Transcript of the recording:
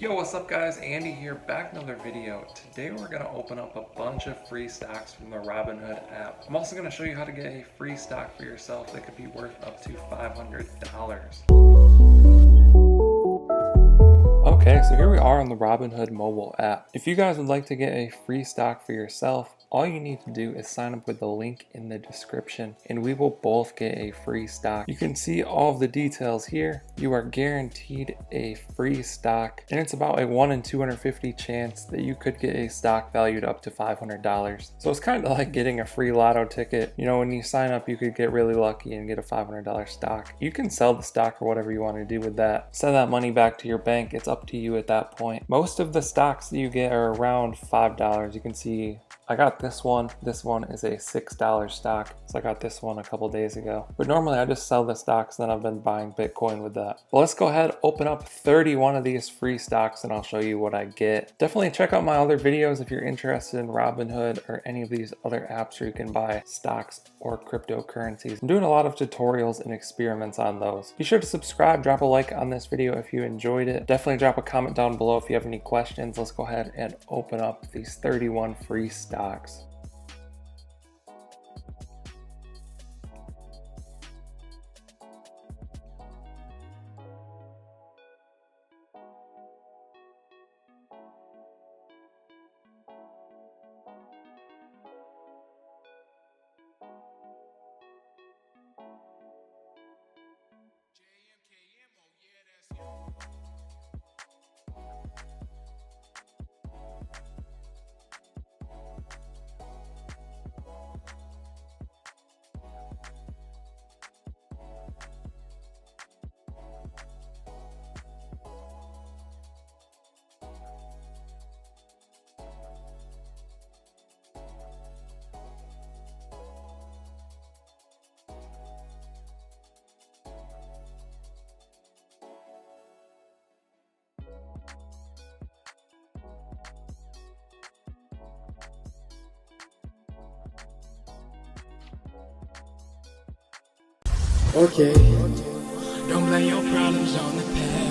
Yo, what's up guys? Andy here, back with another video. Today we're going to open up a bunch of free stocks from the Robinhood app. I'm also going to show you how to get a free stock for yourself that could be worth up to $500. Okay, so here we are on the Robinhood mobile app. If you guys would like to get a free stock for yourself, all you need to do is sign up with the link in the description and we will both get a free stock. You can see all of the details here. You are guaranteed a free stock and it's about a 1 in 250 chance that you could get a stock valued up to $500. So it's kind of like getting a free lotto ticket. You know, when you sign up, you could get really lucky and get a $500 stock. You can sell the stock or whatever you want to do with that. Send that money back to your bank. It's up to you at that point. Most of the stocks that you get are around $5. You can see I got this one. This one is a $6 stock. So I got this one a couple days ago. But normally I just sell the stocks, then I've been buying Bitcoin with that. Well, let's go ahead, open up 31 of these free stocks and I'll show you what I get. Definitely check out my other videos if you're interested in Robinhood or any of these other apps where you can buy stocks or cryptocurrencies. I'm doing a lot of tutorials and experiments on those. Be sure to subscribe, drop a like on this video if you enjoyed it. Definitely drop a comment down below if you have any questions. Let's go ahead and open up these 31 free stocks. Okay, don't blame your problems on the past.